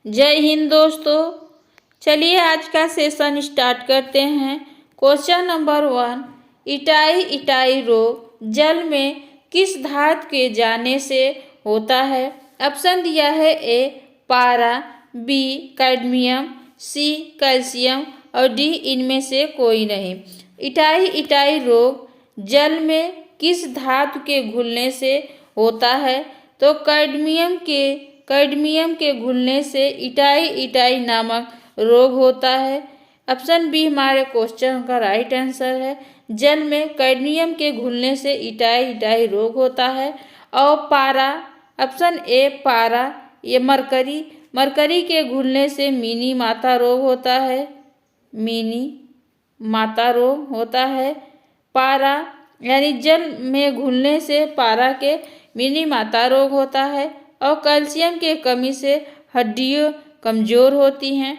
जय हिंद दोस्तों। चलिए आज का सेशन स्टार्ट करते हैं। क्वेश्चन नंबर 1, इटाई इटाई रोग जल में किस धातु के जाने से होता है? ऑप्शन दिया है ए पारा, बी कैडमियम, सी कैल्शियम और डी इनमें से कोई नहीं। इटाई इटाई रोग जल में किस धातु के घुलने से होता है? तो कैडमियम के घुलने से इटाई इटाई नामक रोग होता है। ऑप्शन बी हमारे क्वेश्चन का राइट आंसर है। जल में कैडमियम के घुलने से इटाई इटाई रोग होता है। और पारा, ऑप्शन ए पारा, ये मरकरी के घुलने से मिनी माता रोग होता है। मिनी माता रोग होता है। पारा यानी जल में घुलने से पारा के मिनी माता रोग होता है। और कैल्शियम के कमी से हड्डियां कमजोर होती हैं।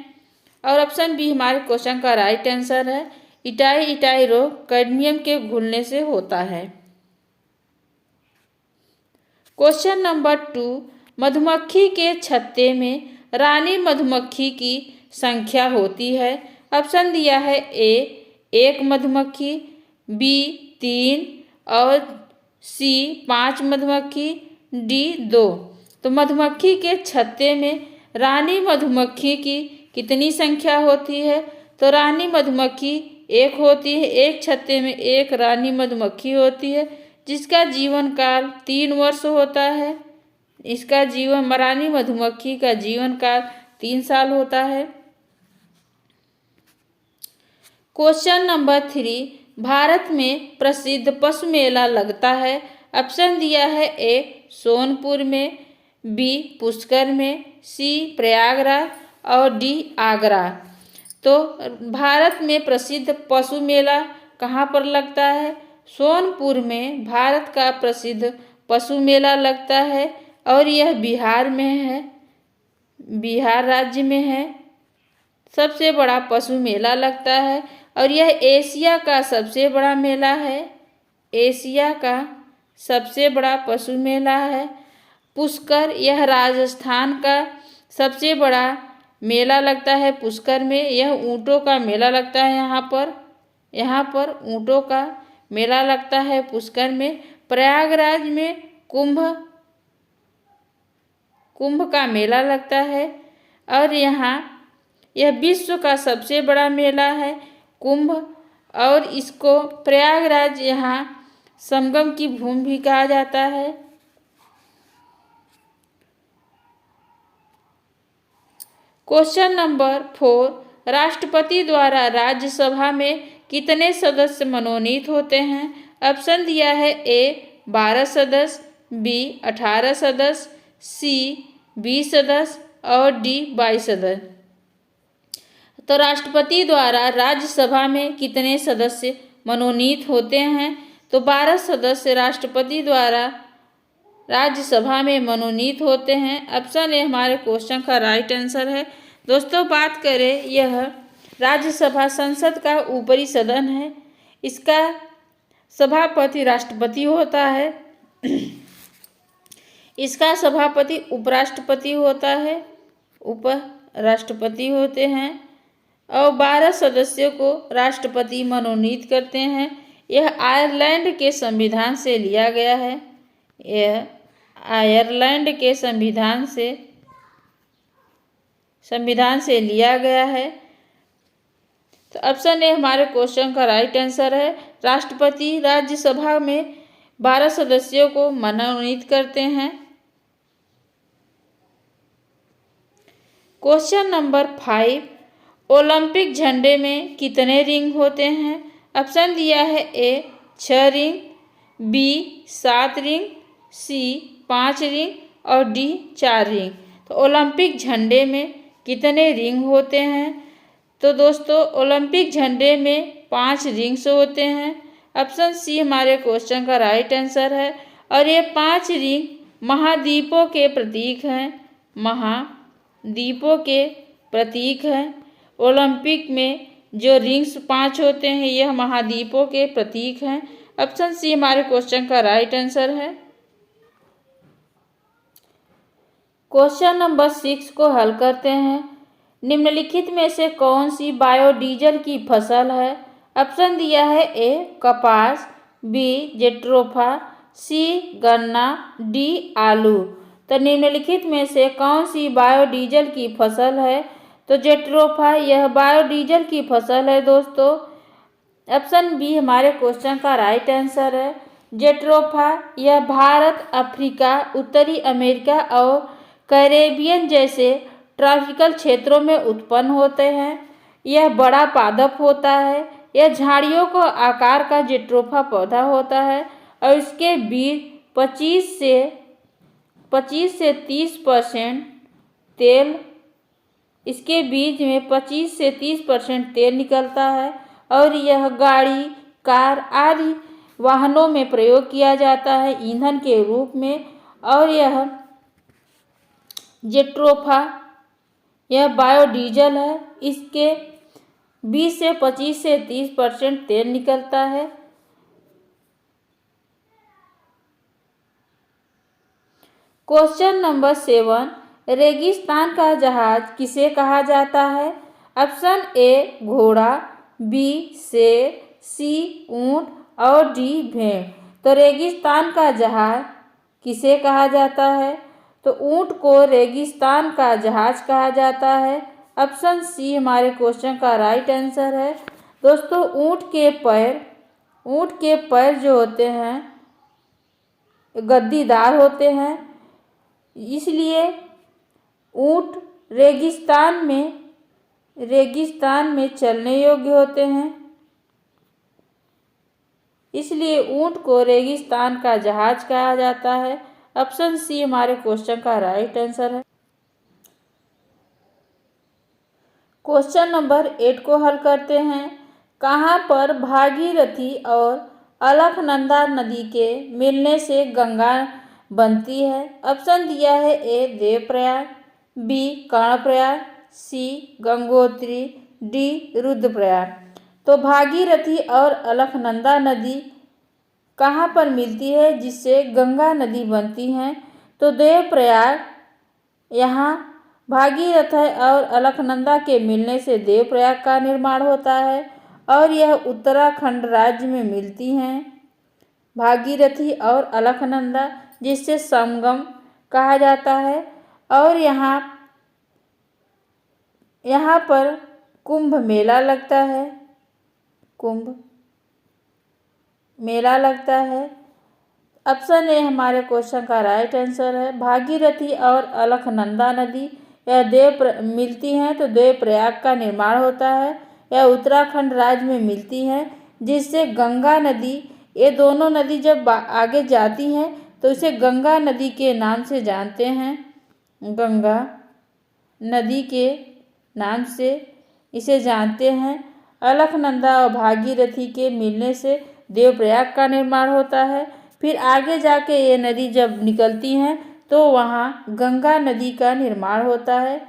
और ऑप्शन बी हमारे क्वेश्चन का राइट आंसर है। इटाई इटाई रोग कैडमियम के घुलने से होता है। क्वेश्चन नंबर 2, मधुमक्खी के छत्ते में रानी मधुमक्खी की संख्या होती है। ऑप्शन दिया है ए 1 मधुमक्खी, बी 3 और सी 5 मधुमक्खी, डी 2। तो मधुमक्खी के छत्ते में रानी मधुमक्खी की कितनी संख्या होती है? तो रानी मधुमक्खी एक होती है। एक छत्ते में एक रानी मधुमक्खी होती है जिसका जीवन काल 3 वर्ष होता है। इसका जीवन रानी मधुमक्खी का जीवन काल 3 साल होता है। क्वेश्चन नंबर 3, भारत में प्रसिद्ध पशु मेला लगता है। ऑप्शन दिया है ए सोनपुर में, बी पुष्कर में, सी प्रयागराज और डी आगरा। तो भारत में प्रसिद्ध पशु मेला कहाँ पर लगता है? सोनपुर में भारत का प्रसिद्ध पशु मेला लगता है और यह बिहार में है। बिहार राज्य में है। सबसे बड़ा पशु मेला लगता है और यह एशिया का सबसे बड़ा मेला है। एशिया का सबसे बड़ा पशु मेला है। पुष्कर, यह राजस्थान का सबसे बड़ा मेला लगता है। पुष्कर में यह ऊँटों का मेला लगता है। यहाँ पर ऊँटों का मेला लगता है पुष्कर में। प्रयागराज में कुंभ का मेला लगता है और यह विश्व का सबसे बड़ा मेला है कुंभ। और इसको प्रयागराज यहाँ संगम की भूमि भी कहा जाता है। क्वेश्चन नंबर 4, राष्ट्रपति द्वारा राज्यसभा में कितने सदस्य मनोनीत होते हैं? ऑप्शन दिया है ए 12 सदस्य, बी 18 सदस्य, सी 20 सदस्य और डी 22 सदस्य। तो राष्ट्रपति द्वारा राज्यसभा में कितने सदस्य मनोनीत होते हैं? तो 12 सदस्य राष्ट्रपति द्वारा राज्यसभा में मनोनीत होते हैं। ऑप्शन ए हमारे क्वेश्चन का राइट आंसर है। दोस्तों बात करें, यह राज्यसभा संसद का ऊपरी सदन है। इसका सभापति राष्ट्रपति होता है। इसका सभापति उपराष्ट्रपति होता है। उपराष्ट्रपति होते हैं और 12 सदस्यों को राष्ट्रपति मनोनीत करते हैं। यह आयरलैंड के संविधान से लिया गया है। यह आयरलैंड के संविधान से लिया गया है। तो ऑप्शन ए हमारे क्वेश्चन का राइट आंसर है। राष्ट्रपति राज्यसभा में 12 सदस्यों को मनोनीत करते हैं। क्वेश्चन नंबर 5, ओलंपिक झंडे में कितने रिंग होते हैं? ऑप्शन दिया है A 6 ring, B 7 ring, C 5 ring और डी 4 रिंग। तो ओलंपिक झंडे में कितने रिंग होते हैं? तो दोस्तों ओलंपिक झंडे में 5 रिंग्स होते हैं। ऑप्शन सी हमारे क्वेश्चन का राइट आंसर है। और ये 5 रिंग महाद्वीपों के प्रतीक हैं। महाद्वीपों के प्रतीक हैं। ओलंपिक में जो रिंग्स 5 होते हैं यह महाद्वीपों के प्रतीक हैं। ऑप्शन सी हमारे क्वेश्चन का राइट आंसर है। क्वेश्चन नंबर 6 को हल करते हैं। निम्नलिखित में से कौन सी बायोडीजल की फसल है? ऑप्शन दिया है ए कपास, बी जेट्रोफा, सी गन्ना, डी आलू। तो निम्नलिखित में से कौन सी बायोडीजल की फसल है? तो जेट्रोफा यह बायोडीजल की फसल है दोस्तों। ऑप्शन बी हमारे क्वेश्चन का राइट आंसर है। जेट्रोफा यह भारत, अफ्रीका, उत्तरी अमेरिका और कैरेबियन जैसे ट्रॉपिकल क्षेत्रों में उत्पन्न होते हैं। यह बड़ा पादप होता है। यह झाड़ियों को आकार का जेट्रोफा पौधा होता है और इसके बीज 25 से 30% तेल इसके बीज में 25 से 30% तेल निकलता है और यह गाड़ी, कार आदि वाहनों में प्रयोग किया जाता है ईंधन के रूप में। और यह जेट्रोफा यह बायोडीजल है। इसके 20 से 25 से 30% तेल निकलता है। क्वेश्चन नंबर 7, रेगिस्तान का जहाज किसे कहा जाता है? ऑप्शन ए घोड़ा, बी शेर, सी ऊंट और डी भेड़। तो रेगिस्तान का जहाज किसे कहा जाता है? तो ऊंट को रेगिस्तान का जहाज कहा जाता है। ऑप्शन सी हमारे क्वेश्चन का राइट आंसर है। दोस्तों ऊंट के पैर जो होते हैं गद्दीदार होते हैं, इसलिए ऊंट रेगिस्तान में चलने योग्य होते हैं। इसलिए ऊंट को रेगिस्तान का जहाज कहा जाता है। ऑप्शन सी हमारे क्वेश्चन का राइट आंसर है। क्वेश्चन नंबर 8 को हल करते हैं। कहाँ पर भागीरथी और अलकनंदा नदी के मिलने से गंगा बनती है? ऑप्शन दिया है ए देवप्रयाग, बी कर्णप्रयाग, सी गंगोत्री, डी रुद्रप्रयाग। तो भागीरथी और अलकनंदा नदी कहाँ पर मिलती है जिससे गंगा नदी बनती हैं? तो देवप्रयाग, यहाँ भागीरथ और अलकनंदा के मिलने से देवप्रयाग का निर्माण होता है और यह उत्तराखंड राज्य में मिलती हैं भागीरथी और अलकनंदा, जिससे संगम कहा जाता है। और यहाँ पर कुंभ मेला लगता है। ऑप्शन ए हमारे क्वेश्चन का राइट आंसर है। भागीरथी और अलकनंदा नदी यह मिलती हैं तो देवप्रयाग का निर्माण होता है। यह उत्तराखंड राज्य में मिलती हैं जिससे गंगा नदी, ये दोनों नदी जब आगे जाती हैं तो इसे गंगा नदी के नाम से जानते हैं। गंगा नदी के नाम से इसे जानते हैं। अलकनंदा और भागीरथी के मिलने से देवप्रयाग का निर्माण होता है। फिर आगे जाके ये नदी जब निकलती हैं तो वहाँ गंगा नदी का निर्माण होता है।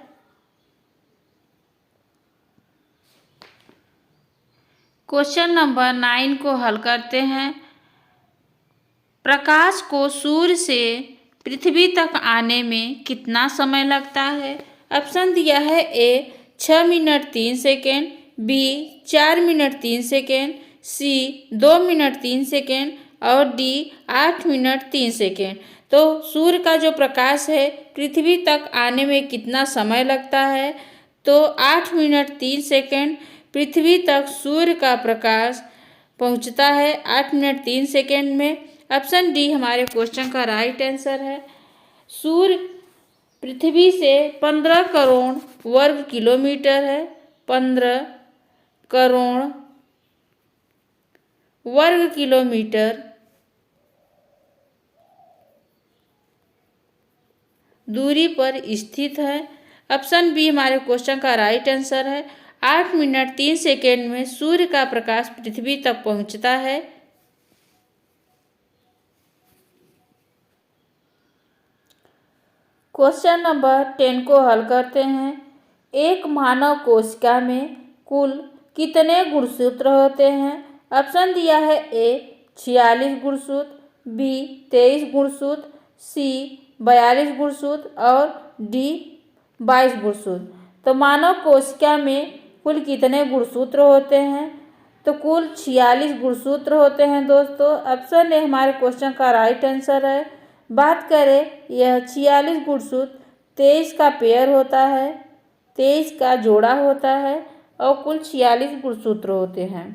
क्वेश्चन नंबर 9 को हल करते हैं। प्रकाश को सूर्य से पृथ्वी तक आने में कितना समय लगता है? ऑप्शन दिया है A 6 minute 3 second, B 4 minute 3 second, C 2 minute 3 second और डी 8 मिनट 3 सेकेंड। तो सूर्य का जो प्रकाश है पृथ्वी तक आने में कितना समय लगता है? तो 8 मिनट 3 सेकेंड पृथ्वी तक सूर्य का प्रकाश पहुंचता है 8 मिनट 3 सेकेंड में। ऑप्शन डी हमारे क्वेश्चन का राइट आंसर है। सूर्य पृथ्वी से 15 करोड़ वर्ग किलोमीटर है। 15 करोड़ वर्ग किलोमीटर दूरी पर स्थित है। ऑप्शन बी हमारे क्वेश्चन का राइट आंसर है। 8 मिनट 3 सेकेंड में सूर्य का प्रकाश पृथ्वी तक पहुंचता है। क्वेश्चन नंबर 10 को हल करते हैं। एक मानव कोशिका में कुल कितने गुणसूत्र होते हैं? ऑप्शन दिया है ए 46 गुणसूत्र, बी 23 गुणसूत्र, सी 42 गुणसूत्र और डी 22 गुणसूत्र। तो मानव कोशिका में कुल कितने गुणसूत्र होते हैं? तो कुल 46 गुणसूत्र होते हैं दोस्तों। ऑप्शन ए हमारे क्वेश्चन का राइट आंसर है। बात करें यह 46 गुणसूत्र 23 का पेयर होता है, 23 का जोड़ा होता है और कुल 46 गुणसूत्र होते हैं।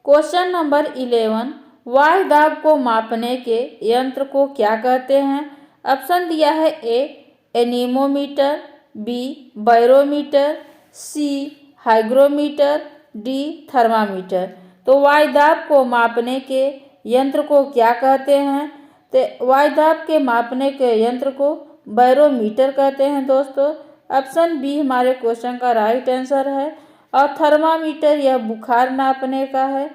क्वेश्चन नंबर 11, वायु दाब को मापने के यंत्र को क्या कहते हैं? ऑप्शन दिया है ए एनीमोमीटर, बी बैरोमीटर, सी हाइग्रोमीटर, डी थर्मामीटर। तो वायु दाब को मापने के यंत्र को क्या कहते हैं? तो वायु दाब के मापने के यंत्र को बैरोमीटर कहते हैं दोस्तों। ऑप्शन बी हमारे क्वेश्चन का राइट आंसर है। और थर्मामीटर यह बुखार नापने का है,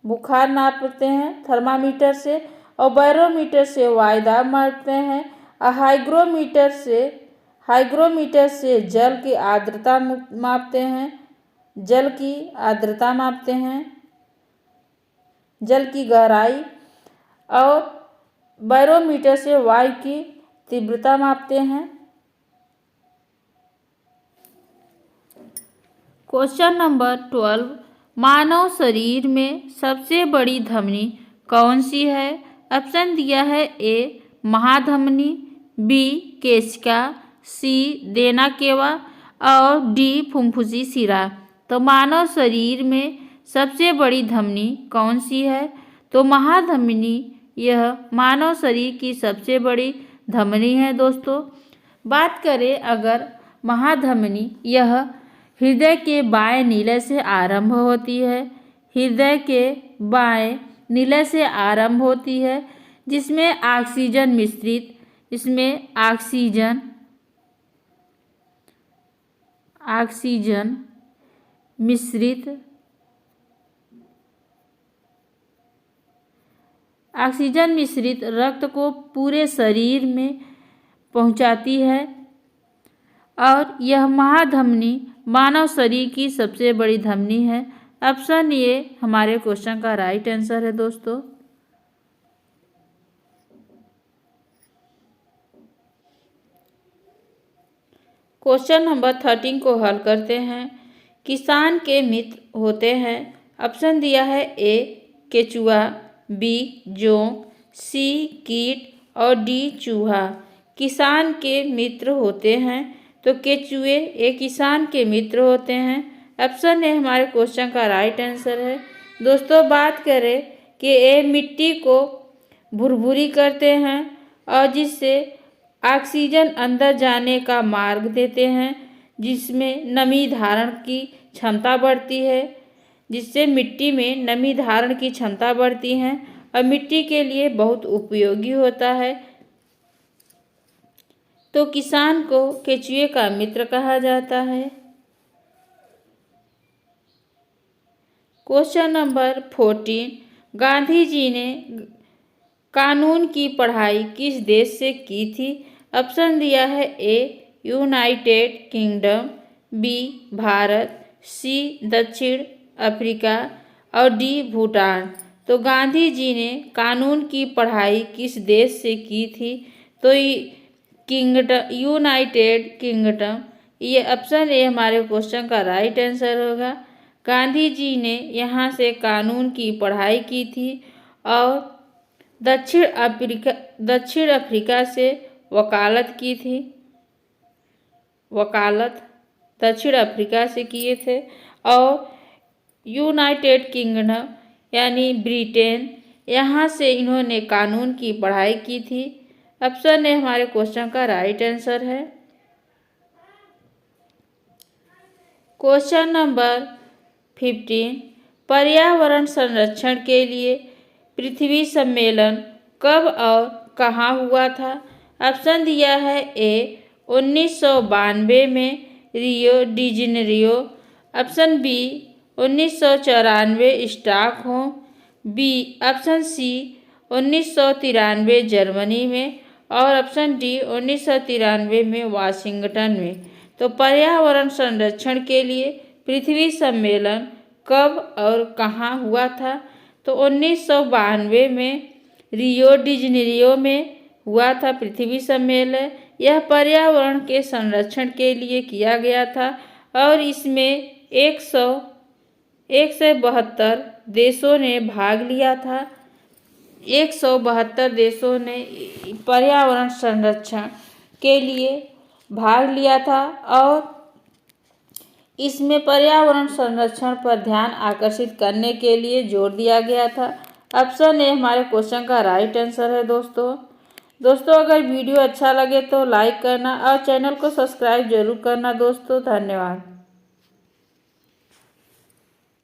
बुखार नापते हैं थर्मामीटर से। और बैरोमीटर से वायु दाब मापते हैं। और हाइग्रोमीटर से जल की आर्द्रता मापते हैं, जल की आर्द्रता मापते हैं, जल की गहराई। और बैरोमीटर से वायु की तीव्रता मापते हैं। क्वेश्चन नंबर 12, मानव शरीर में सबसे बड़ी धमनी कौन सी है? ऑप्शन दिया है ए महाधमनी, बी केशिका, सी देनाकेवा और डी फुफ्फुसी शिरा। तो मानव शरीर में सबसे बड़ी धमनी कौन सी है? तो महाधमनी यह मानव शरीर की सबसे बड़ी धमनी है दोस्तों। बात करें अगर महाधमनी यह हृदय के बाएं नीले से आरंभ होती है, हृदय के बाएं नीले से आरंभ होती है, जिसमें ऑक्सीजन मिश्रित ऑक्सीजन मिश्रित रक्त को पूरे शरीर में पहुंचाती है। और यह महाधमनी मानव शरीर की सबसे बड़ी धमनी है। ऑप्शन ए हमारे क्वेश्चन का राइट आंसर है दोस्तों। क्वेश्चन नंबर 13 को हल करते हैं। किसान के मित्र होते हैं। ऑप्शन दिया है ए केचुआ, बी जोंक, सी कीट और डी चूहा। किसान के मित्र होते हैं तो केचुए एक किसान के मित्र होते हैं। ऑप्शन ए हमारे क्वेश्चन का राइट आंसर है। दोस्तों बात करें कि ये मिट्टी को भुरभुरी करते हैं और जिससे ऑक्सीजन अंदर जाने का मार्ग देते हैं, जिसमें नमी धारण की क्षमता बढ़ती है, जिससे मिट्टी में नमी धारण की क्षमता बढ़ती है और मिट्टी के लिए बहुत उपयोगी होता है। तो किसान को केचुए का मित्र कहा जाता है। क्वेश्चन नंबर 14, गांधी जी ने कानून की पढ़ाई किस देश से की थी? ऑप्शन दिया है ए यूनाइटेड किंगडम, बी भारत, सी दक्षिण अफ्रीका और डी भूटान। तो गांधी जी ने कानून की पढ़ाई किस देश से की थी? तो यूनाइटेड किंगडम, ये ऑप्शन ए हमारे क्वेश्चन का राइट आंसर होगा। गांधी जी ने यहाँ से कानून की पढ़ाई की थी और दक्षिण अफ्रीका से वकालत की थी, वकालत दक्षिण अफ्रीका से किए थे। और यूनाइटेड किंगडम यानी ब्रिटेन, यहाँ से इन्होंने कानून की पढ़ाई की थी। ऑप्शन ए हमारे क्वेश्चन का राइट आंसर है। क्वेश्चन नंबर 15, पर्यावरण संरक्षण के लिए पृथ्वी सम्मेलन कब और कहाँ हुआ था? ऑप्शन दिया है ए 1992 में Rio de Janeiro, option B 1994 Stockholm, B option C 1993 Germany में और ऑप्शन डी 1993 में वाशिंगटन में। तो पर्यावरण संरक्षण के लिए पृथ्वी सम्मेलन कब और कहाँ हुआ था? तो 1992 में रियो डी जनेरियो में हुआ था पृथ्वी सम्मेलन। यह पर्यावरण के संरक्षण के लिए किया गया था और इसमें 172 देशों ने भाग लिया था। 172 देशों ने पर्यावरण संरक्षण के लिए भाग लिया था और इसमें पर्यावरण संरक्षण पर ध्यान आकर्षित करने के लिए जोर दिया गया था। ऑप्शन ए हमारे क्वेश्चन का राइट आंसर है दोस्तों अगर वीडियो अच्छा लगे तो लाइक करना और चैनल को सब्सक्राइब जरूर करना दोस्तों। धन्यवाद।